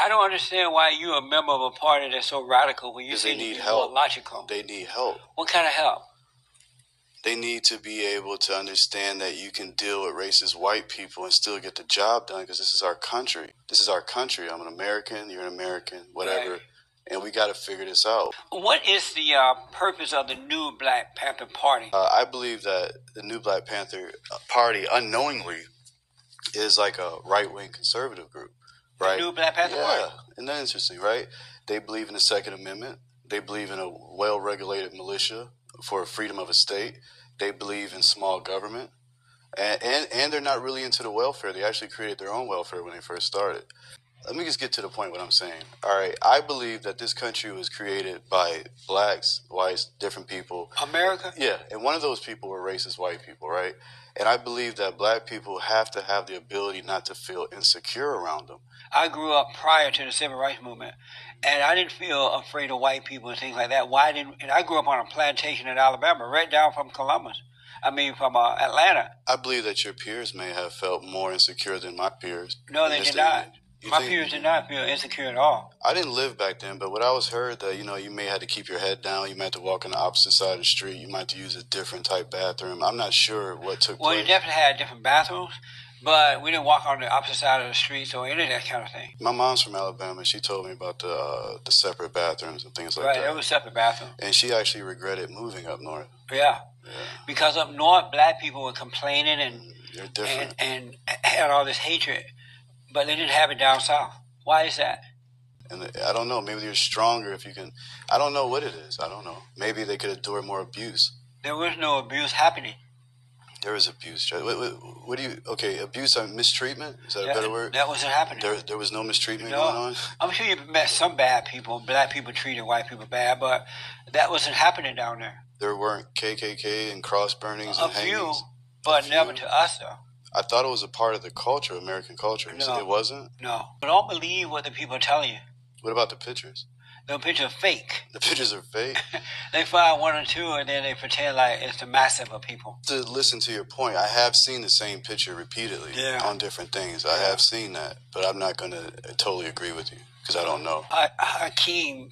I don't understand why you're a member of a party that's so radical when you say they need help. Logical. They need help. What kind of help? They need to be able to understand that you can deal with racist white people and still get the job done, because this is our country. This is our country. I'm an American. You're an American. Whatever. Right. And we got to figure this out. What is the purpose of the new Black Panther Party? I believe that the new Black Panther Party, unknowingly, is like a right-wing conservative group, right? The new Black Panther Party? Yeah, isn't that interesting, right? They believe in the Second Amendment. They believe in a well-regulated militia for freedom of a state. They believe in small government. And they're not really into the welfare. They actually created their own welfare when they first started. Let me just get to the point what I'm saying. All right, I believe that this country was created by blacks, whites, different people. America? Yeah, and one of those people were racist white people, right? And I believe that black people have to have the ability not to feel insecure around them. I grew up prior to the Civil Rights Movement, and I didn't feel afraid of white people and things like that. And I grew up on a plantation in Alabama, right down from from Atlanta. I believe that your peers may have felt more insecure than my peers. No, they did not. My peers did not feel insecure at all. I didn't live back then, but what I was heard that, you may have to keep your head down. You might have to walk on the opposite side of the street. You might have to use a different type bathroom. I'm not sure what took place. Well, you definitely had different bathrooms, but we didn't walk on the opposite side of the street or any of that kind of thing. My mom's from Alabama. She told me about the separate bathrooms and things like that. Right, there was separate bathrooms. And she actually regretted moving up north. Yeah. Because up north, black people were complaining They're different. and had all this hatred, but they didn't have it down south. Why is that? And I don't know. Maybe they're stronger if you can. I don't know what it is. I don't know. Maybe they could endure more abuse. There was no abuse happening. There is abuse. What do you? Okay, abuse. Mistreatment. Is that a better word? That wasn't happening. There was no mistreatment going on. I'm sure you've met some bad people. Black people treated white people bad, but that wasn't happening down there. There weren't KKK and cross burnings and hangings. A few, but never to us though. I thought it was a part of the culture, American culture. No. It wasn't? No. But don't believe what the people are telling you. What about the pictures? The pictures are fake. The pictures are fake? They find one or two and then they pretend like it's the massive of people. To listen to your point, I have seen the same picture repeatedly on different things. I have seen that, but I'm not going to totally agree with you because I don't know. Hashim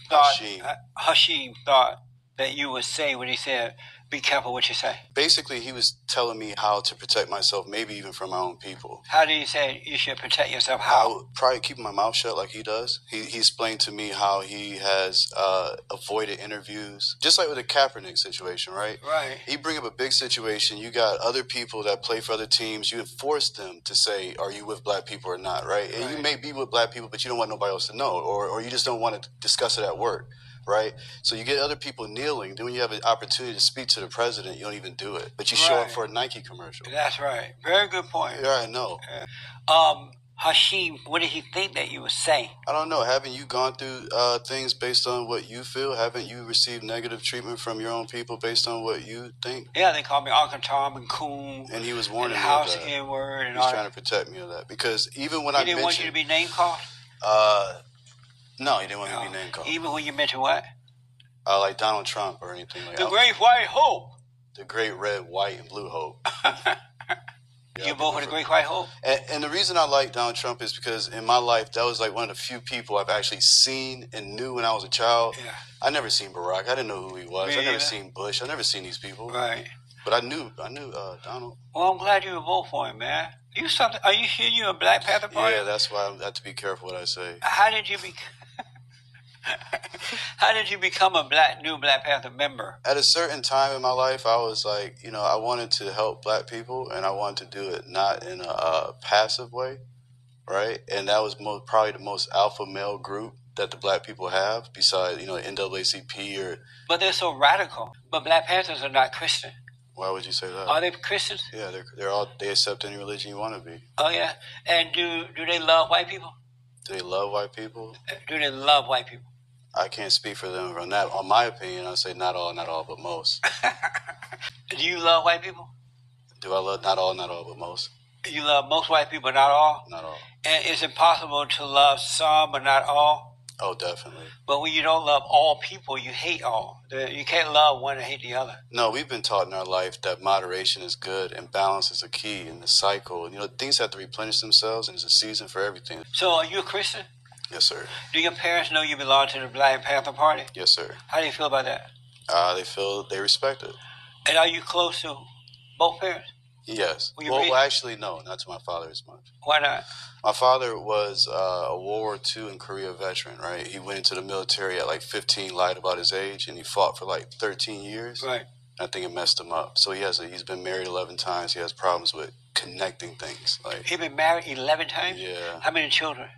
thought that you would say when he said, be careful what you say. Basically, he was telling me how to protect myself, maybe even from my own people. How do you say you should protect yourself? How? I would probably keep my mouth shut like he does. He explained to me how he has avoided interviews, just like with the Kaepernick situation, right? Right. He bring up a big situation. You got other people that play for other teams. You force them to say, are you with black people or not, right? And you may be with black people, but you don't want nobody else to know, or you just don't want to discuss it at work. Right? So you get other people kneeling. Then when you have an opportunity to speak to the president, you don't even do it. But you show up for a Nike commercial. That's right. Very good point. Yeah, I know. Hashim, what did he think that you would say? I don't know. Haven't you gone through things based on what you feel? Haven't you received negative treatment from your own people based on what you think? Yeah, they called me Uncle Tom and Coon. And he was warning me of that. N-word and He was trying to protect me of that. Because even when he didn't want you to be name called? No, he didn't want me to be name called. Even when you mentioned what? Like Donald Trump or anything like that. The Great White Hope. The Great Red, White, and Blue Hope. You vote for the Great White Hope? And the reason I like Donald Trump is because in my life, that was like one of the few people I've actually seen and knew when I was a child. Yeah. I never seen Barack. I didn't know who he was. Me I never either. seen Bush. I never seen these people. Right. But I knew Donald. Well, I'm glad you would vote for him, man. Are you sure you're a Black Panther Party? Yeah, that's why I have to be careful what I say. How did you become a new Black Panther member? At a certain time in my life, I was like, I wanted to help black people, and I wanted to do it not in a passive way, right? And that was probably the most alpha male group that the black people have, besides, NAACP or... But they're so radical. But Black Panthers are not Christian. Why would you say that? Are they Christians? Yeah, they accept any religion you want to be. Oh, yeah. And do they love white people? Do they love white people? Do they love white people? I can't speak for them on that. On my opinion, I'd say not all, but most. Do you love white people? Do I love not all, but most? You love most white people, not all? Not all. And is it possible to love some but not all? Oh, definitely. But when you don't love all people, you hate all. You can't love one and hate the other. No, we've been taught in our life that moderation is good and balance is a key in the cycle. Things have to replenish themselves, and there's a season for everything. So are you a Christian? Yes, sir. Do your parents know you belong to the Black Panther Party? Yes, sir. How do you feel about that? They respect it. And are you close to both parents? Yes. Were you Well, raised- actually, no, not to my father as much. Why not? My father was a World War II and Korea veteran, right? He went into the military at like 15, lied about his age, and he fought for like 13 years. Right. I think it messed him up. So he's been married 11 times. He has problems with connecting things. Like, He's been married 11 times? yeah, How many children?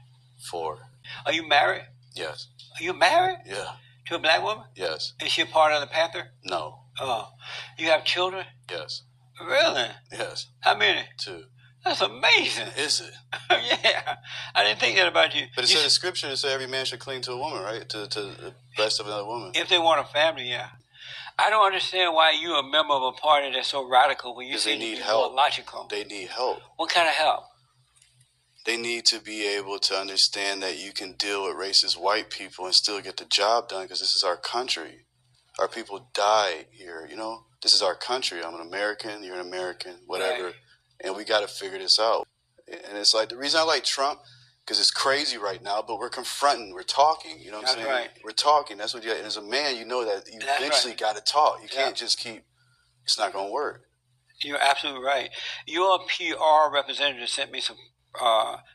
4. Are you married? Yes. Are you married? Yeah. To a black woman? Yes. Is she a part of the Panther? No. Oh. You have children? Yes. Really? Yes. How many? 2. That's amazing. Is it? Yeah. I didn't think that about you. But it said in scripture, it said every man should cling to a woman, right? To the breast of another woman. If they want a family, yeah. I don't understand why you're a member of a party that's so radical when you say they need help. More logical. They need help. What kind of help? They need to be able to understand that you can deal with racist white people and still get the job done because this is our country. Our people die here, you know? This is our country. I'm an American, you're an American, whatever. Right. And we got to figure this out. And it's like the reason I like Trump, because it's crazy right now, but we're confronting, we're talking, you know what I'm saying? Right. We're talking. That's what you got. And as a man, you know that you That's eventually right. got to talk. You can't just keep, it's not going to work. You're absolutely right. Your PR representative sent me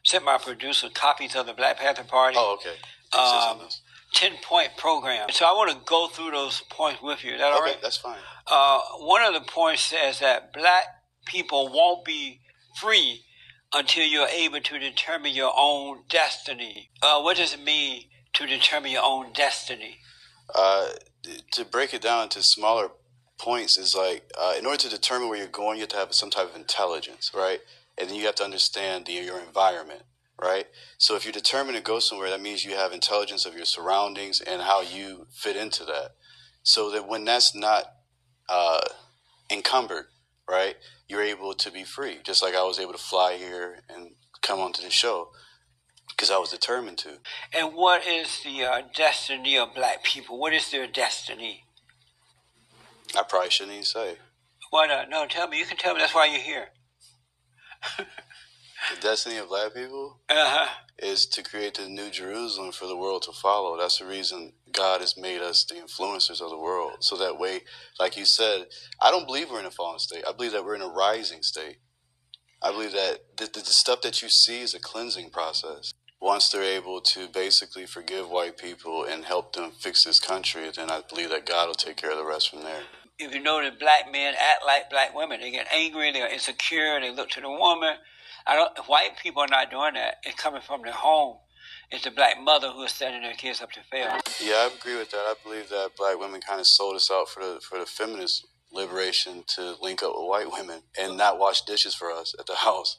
sent my producer copies of the Black Panther Party. Oh, okay. 10-point program. So I want to go through those points with you. Is that all right? That's fine. One of the points says that black people won't be free until you're able to determine your own destiny. What does it mean to determine your own destiny? To break it down to smaller points is like, in order to determine where you're going, you have to have some type of intelligence, right? And then you have to understand your environment, right? So if you're determined to go somewhere, that means you have intelligence of your surroundings and how you fit into that. So that when that's not encumbered, right, you're able to be free. Just like I was able to fly here and come onto the show because I was determined to. And what is the destiny of black people? What is their destiny? I probably shouldn't even say. Why not? No, tell me. You can tell me. That's why you're here. The destiny of black people is to create the new Jerusalem for the world to follow. That's the reason God has made us the influencers of the world. So that way, like you said, I don't believe we're in a fallen state. I believe that we're in a rising state. I believe that the stuff that you see is a cleansing process. Once they're able to basically forgive white people and help them fix this country, then I believe that God will take care of the rest from there. If you know that black men act like black women, they get angry, they're insecure, they look to the woman. White people are not doing that. It's coming from their home. It's the black mother who is setting their kids up to fail. Yeah, I agree with that. I believe that black women kind of sold us out for the feminist liberation to link up with white women and not wash dishes for us at the house.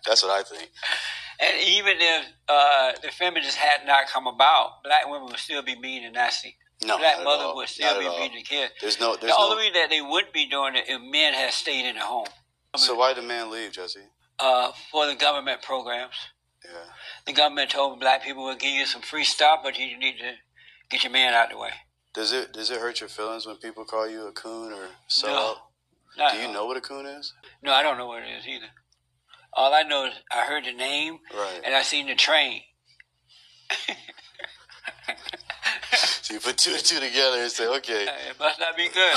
That's what I think. And even if the feminists had not come about, black women would still be mean and nasty. No, black mother would still be beating the kids. The only reason that they wouldn't be doing it if men had stayed in the home. So why did men leave, Jesse? For the government programs. Yeah. The government told black people we'll give you some free stuff, but you need to get your man out of the way. Does it hurt your feelings when people call you a coon or so? No. Do you know what a coon is? No, I don't know what it is either. All I know is I heard the name, and I seen the train. So you put 2 and 2 together and say, okay. It must not be good.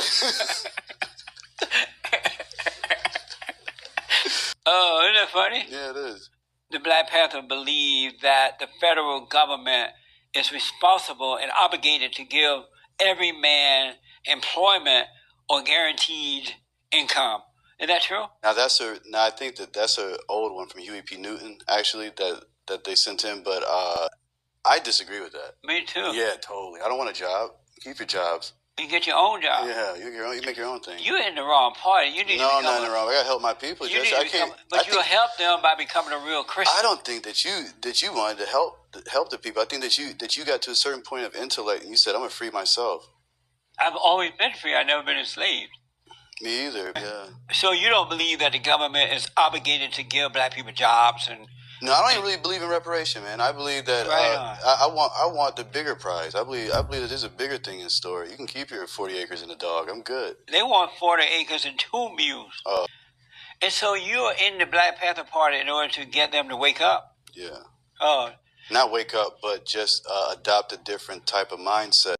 Oh, isn't that funny? Yeah, it is. The Black Panther believe that the federal government is responsible and obligated to give every man employment or guaranteed income. Is that true? Now I think that's an old one from Huey P. Newton, actually, that they sent in, but I disagree with that. Me too. Yeah, totally. I don't want a job. Keep your jobs. You get your own job. Yeah, you make your own thing. You're in the wrong party. You need I'm not in the wrong. I gotta help my people. You'll help them by becoming a real Christian. I don't think that you wanted to help the people. I think that you got to a certain point of intellect and you said, I'm gonna free myself. I've always been free. I've never been enslaved. Me either. Yeah. So you don't believe that the government is obligated to give black people jobs and? No, I don't even really believe in reparation, man. I believe that I want the bigger prize. I believe that there's a bigger thing in store. You can keep your 40 acres and a dog. I'm good. They want 40 acres and 2 mules. And so you're in the Black Panther Party in order to get them to wake up. Yeah. Oh, not wake up, but just adopt a different type of mindset.